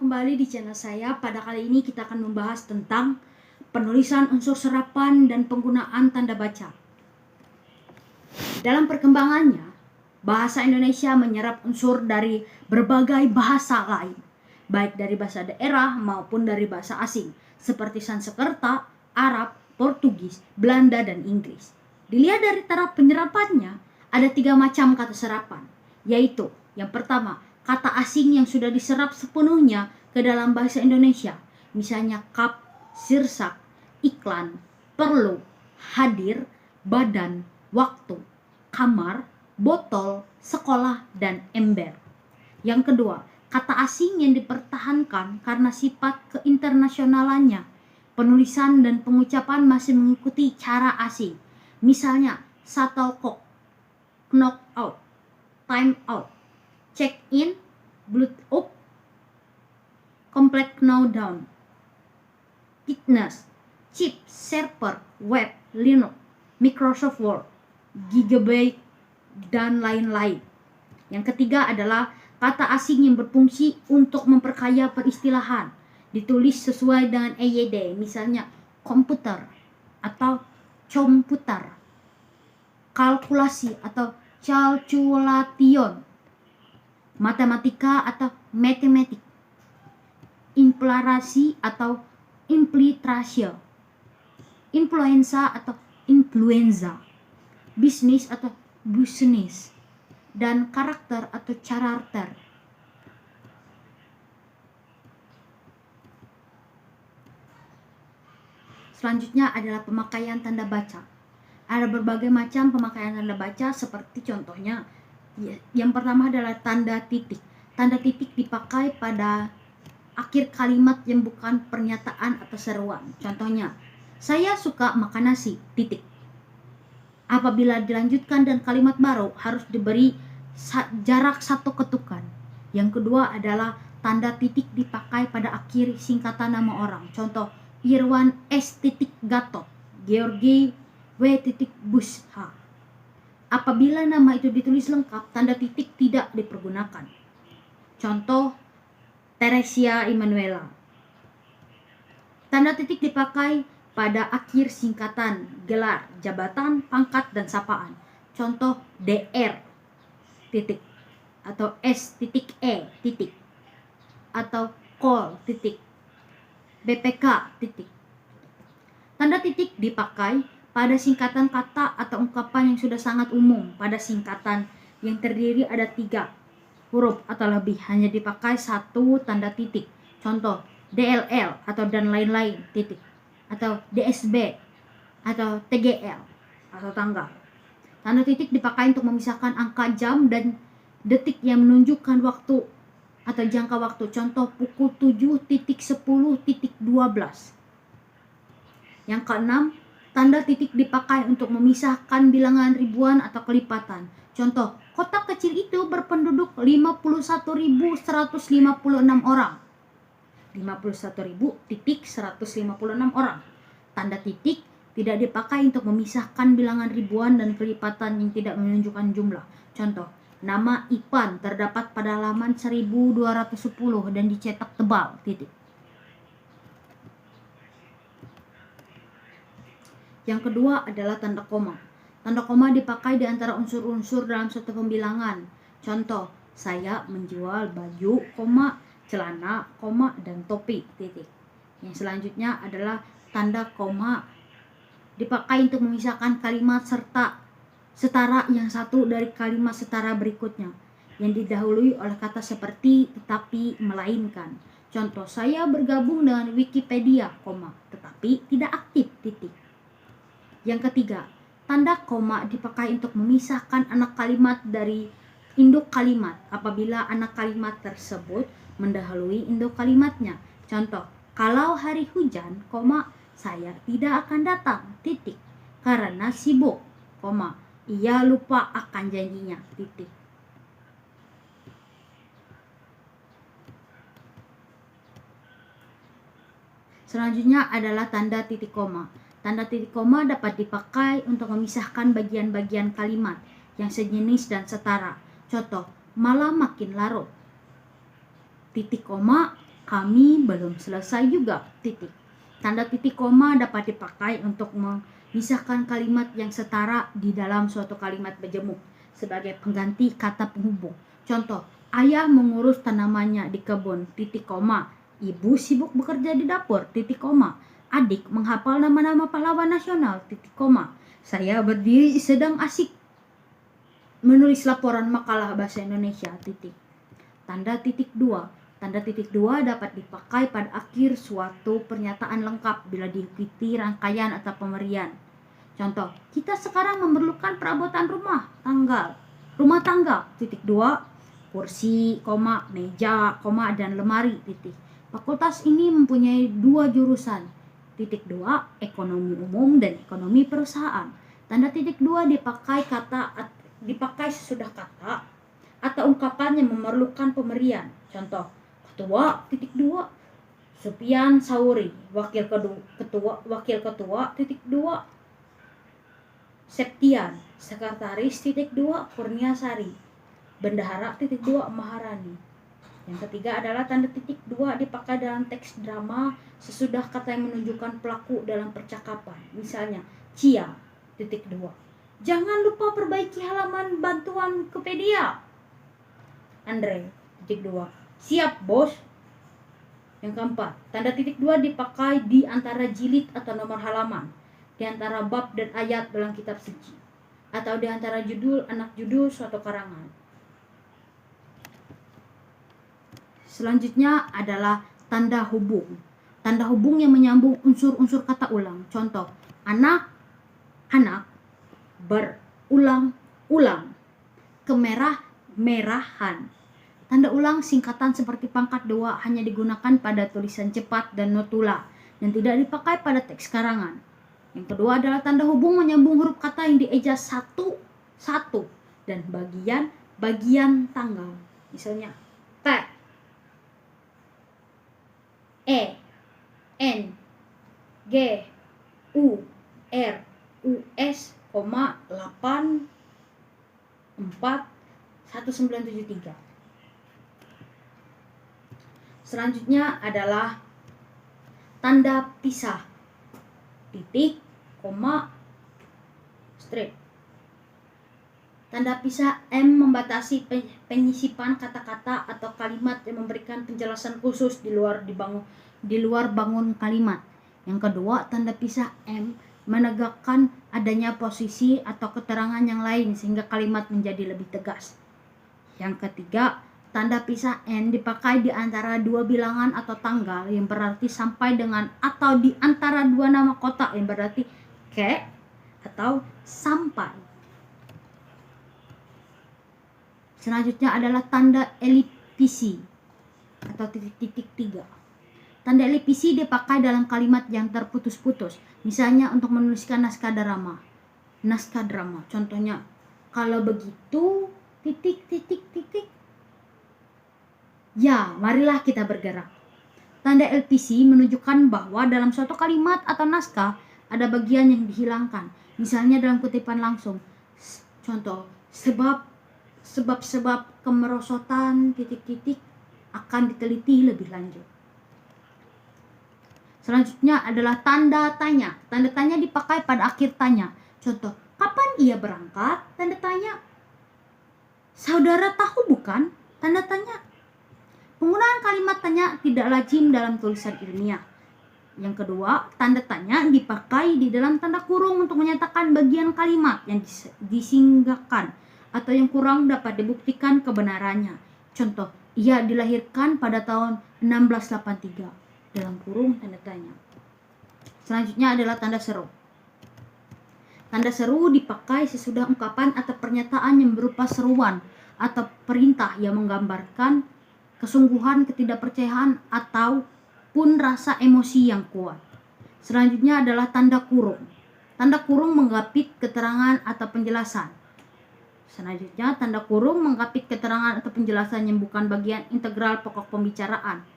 kembali di channel saya. Pada kali ini kita akan membahas tentang penulisan unsur serapan dan penggunaan tanda baca. Dalam perkembangannya, bahasa Indonesia menyerap unsur dari berbagai bahasa lain, baik dari bahasa daerah maupun dari bahasa asing, seperti Sanskerta, Arab, Portugis, Belanda, dan Inggris. Dilihat dari taraf penyerapannya, ada 3 macam kata serapan, yaitu yang pertama, kata asing yang sudah diserap sepenuhnya ke dalam bahasa Indonesia, misalnya kap, sirsak, iklan, perlu, hadir, badan, waktu, kamar, botol, sekolah, dan ember. Yang kedua, kata asing yang dipertahankan karena sifat keinternasionalannya. Penulisan dan pengucapan masih mengikuti cara asing. Misalnya, shuttlecock, knock out, time out, check in, blood up, complex now down, fitness, chip, server, web, Linux, Microsoft Word, Gigabyte, dan lain-lain. Yang ketiga adalah kata asing yang berfungsi untuk memperkaya peristilahan, ditulis sesuai dengan EYD, misalnya komputer atau computer, kalkulasi atau calculation, matematika atau matematik, inflarasi atau infiltrasi, influenza atau influenza, bisnis atau business, dan karakter atau character. Selanjutnya adalah pemakaian tanda baca. Ada berbagai macam pemakaian tanda baca, seperti contohnya yang pertama adalah tanda titik. Tanda titik dipakai pada akhir kalimat yang bukan pernyataan atau seruan. Contohnya, saya suka makan nasi, titik. Apabila dilanjutkan dan kalimat baru, harus diberi jarak 1 ketukan. Yang kedua adalah tanda titik dipakai pada akhir singkatan nama orang. Contoh, Irwan S. Gatot, Georgi W. Busha. Apabila nama itu ditulis lengkap, tanda titik tidak dipergunakan. Contoh, Teresia Emanuela. Tanda titik dipakai pada akhir singkatan, gelar, jabatan, pangkat, dan sapaan. Contoh, DR titik atau S.E titik atau Kol titik, BPK titik. Tanda titik dipakai pada singkatan kata atau ungkapan yang sudah sangat umum. Pada singkatan yang terdiri ada 3 huruf atau lebih, hanya dipakai 1 tanda titik. Contoh, DLL atau dan lain-lain titik, atau DSB atau TGL atau tanggal. Tanda titik dipakai untuk memisahkan angka jam dan detik yang menunjukkan waktu atau jangka waktu. Contoh, pukul 7.10.12. Yang keenam, tanda titik dipakai untuk memisahkan bilangan ribuan atau kelipatan. Contoh, kota kecil itu berpenduduk 51.156 orang. 51.156 orang. Tanda titik tidak dipakai untuk memisahkan bilangan ribuan dan kelipatan yang tidak menunjukkan jumlah. Contoh, nama Ipan terdapat pada halaman 1210 dan dicetak tebal, titik. Yang kedua adalah tanda koma. Tanda koma dipakai di antara unsur-unsur dalam suatu pembilangan. Contoh, saya menjual baju, koma, celana, koma, dan topi, titik. Yang selanjutnya adalah tanda koma dipakai untuk memisahkan kalimat setara yang satu dari kalimat setara berikutnya yang didahului oleh kata seperti, tetapi, melainkan. Contoh, saya bergabung dengan Wikipedia, koma, tetapi tidak aktif, titik. Yang ketiga, tanda koma dipakai untuk memisahkan anak kalimat dari induk kalimat apabila anak kalimat tersebut mendahului induk kalimatnya. Contoh, kalau hari hujan, koma, saya tidak akan datang, titik, karena sibuk, koma, ia lupa akan janjinya, titik. Selanjutnya adalah tanda titik koma. Tanda titik koma dapat dipakai untuk memisahkan bagian-bagian kalimat yang sejenis dan setara. Contoh, malam makin larut. Titik koma, Kami belum selesai juga, titik. Tanda titik koma dapat dipakai untuk memisahkan kalimat yang setara di dalam suatu kalimat majemuk sebagai pengganti kata penghubung. Contoh, ayah mengurus tanamannya di kebun, titik koma. Ibu sibuk bekerja di dapur, titik koma. Adik menghafal nama-nama pahlawan nasional, titik koma. Saya berdiri sedang asik menulis laporan makalah bahasa Indonesia, titik. Tanda titik dua. Tanda titik dua dapat dipakai pada akhir suatu pernyataan lengkap bila diikuti rangkaian atau pemberian. Contoh, kita sekarang memerlukan perabotan rumah tangga, titik dua, kursi, koma, meja, koma, dan lemari, titik. Fakultas ini mempunyai 2 jurusan, titik dua, ekonomi umum dan ekonomi perusahaan. Tanda titik dua dipakai sesudah kata atau ungkapan yang memerlukan pemberian. Contoh, ketua titik dua Supian Sauri, wakil ketua titik dua Septian, sekretaris titik dua Kurniasari, bendahara titik dua Maharani. Yang ketiga adalah tanda titik dua dipakai dalam teks drama sesudah kata yang menunjukkan pelaku dalam percakapan. Misalnya, Cia titik dua, jangan lupa perbaiki halaman bantuan Wikipedia. Andre titik dua, siap bos. Yang keempat, tanda titik dua dipakai di antara jilid atau nomor halaman, di antara bab dan ayat dalam kitab suci, atau di antara anak judul suatu karangan. Selanjutnya adalah tanda hubung. Tanda hubung yang menyambung unsur-unsur kata ulang. Contoh, anak, berulang-ulang, kemerah-merahan. Tanda ulang singkatan seperti pangkat 2 hanya digunakan pada tulisan cepat dan notula dan tidak dipakai pada teks karangan. Yang kedua adalah tanda hubung menyambung huruf kata yang dieja satu dan bagian tanggal. Misalnya T, E, N, G, U, R, US, 8, 4, 1973. Selanjutnya adalah tanda pisah, titik, koma, strip. Tanda pisah M membatasi penyisipan kata-kata atau kalimat yang memberikan penjelasan khusus di luar bangun kalimat. Yang kedua, tanda pisah M menegakkan adanya posisi atau keterangan yang lain sehingga kalimat menjadi lebih tegas. Yang ketiga, tanda pisah N dipakai di antara 2 bilangan atau tanggal yang berarti sampai dengan, atau di antara 2 nama kota yang berarti ke atau sampai. Selanjutnya adalah tanda elipsi atau titik-titik 3. Tanda elipsi dipakai dalam kalimat yang terputus-putus. Misalnya untuk menuliskan naskah drama. Contohnya, kalau begitu titik. Ya, marilah kita bergerak. Tanda elipsi menunjukkan bahwa dalam suatu kalimat atau naskah ada bagian yang dihilangkan. Misalnya dalam kutipan langsung. Contoh, sebab kemerosotan titik-titik akan diteliti lebih lanjut. Selanjutnya adalah tanda tanya. Tanda tanya dipakai pada akhir tanya. Contoh, kapan ia berangkat? Tanda tanya. Saudara tahu bukan? Tanda tanya. Penggunaan kalimat tanya tidak lazim dalam tulisan ilmiah. Yang kedua, tanda tanya dipakai di dalam tanda kurung untuk menyatakan bagian kalimat yang disinggahkan atau yang kurang dapat dibuktikan kebenarannya. Contoh, ia dilahirkan pada tahun 1683. Dalam kurung tanda tanya. Selanjutnya adalah tanda seru. Tanda seru dipakai sesudah ungkapan atau pernyataan yang berupa seruan atau perintah yang menggambarkan kesungguhan, ketidakpercayaan, ataupun rasa emosi yang kuat. Selanjutnya adalah tanda kurung. Tanda kurung menggapit keterangan atau penjelasan. Selanjutnya, tanda kurung menggapit keterangan atau penjelasan yang bukan bagian integral pokok pembicaraan.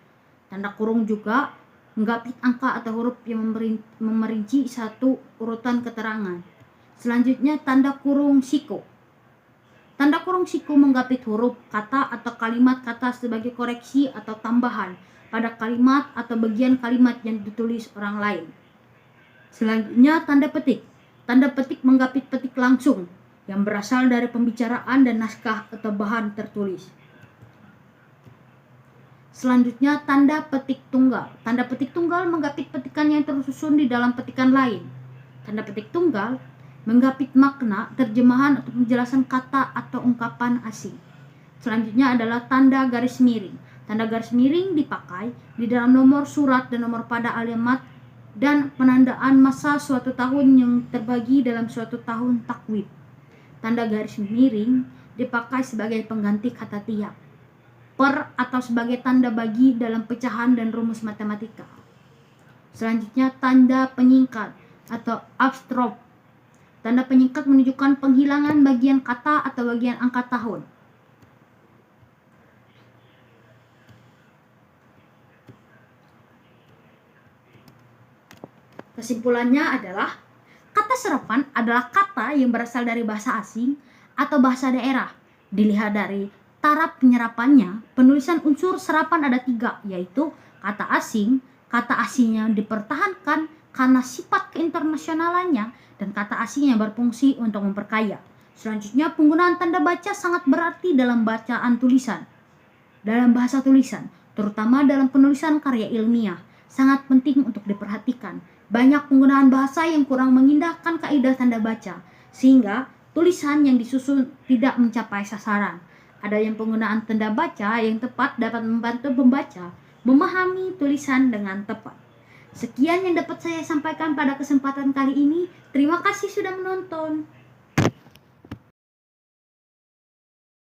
Tanda kurung juga menggapit angka atau huruf yang memerinci satu urutan keterangan. Selanjutnya, tanda kurung siko. Tanda kurung siku menggapit huruf, kata atau kalimat kata sebagai koreksi atau tambahan pada kalimat atau bagian kalimat yang ditulis orang lain. Selanjutnya tanda petik. Tanda petik menggapit petik langsung yang berasal dari pembicaraan dan naskah atau bahan tertulis. Selanjutnya tanda petik tunggal. Tanda petik tunggal menggapit petikan yang tersusun di dalam petikan lain. Tanda petik tunggal menggapit makna, terjemahan atau penjelasan kata atau ungkapan asing. Selanjutnya adalah tanda garis miring. Tanda garis miring dipakai di dalam nomor surat dan nomor pada alamat dan penandaan masa suatu tahun yang terbagi dalam suatu tahun takwib. Tanda garis miring dipakai sebagai pengganti kata tiap, per atau sebagai tanda bagi dalam pecahan dan rumus matematika. Selanjutnya tanda penyingkat atau apostrophe. Tanda penyingkat menunjukkan penghilangan bagian kata atau bagian angka tahun. Kesimpulannya adalah kata serapan adalah kata yang berasal dari bahasa asing atau bahasa daerah. Dilihat dari taraf penyerapannya, penulisan unsur serapan ada 3, yaitu kata asing yang dipertahankan karena sifat keinternasionalannya, dan kata asing yang berfungsi untuk memperkaya. Selanjutnya, penggunaan tanda baca sangat berarti dalam bacaan tulisan. Dalam bahasa tulisan, terutama dalam penulisan karya ilmiah, sangat penting untuk diperhatikan. Banyak penggunaan bahasa yang kurang mengindahkan kaidah tanda baca, sehingga tulisan yang disusun tidak mencapai sasaran. Ada yang penggunaan tanda baca yang tepat dapat membantu pembaca memahami tulisan dengan tepat. Sekian yang dapat saya sampaikan pada kesempatan kali ini. Terima kasih sudah menonton.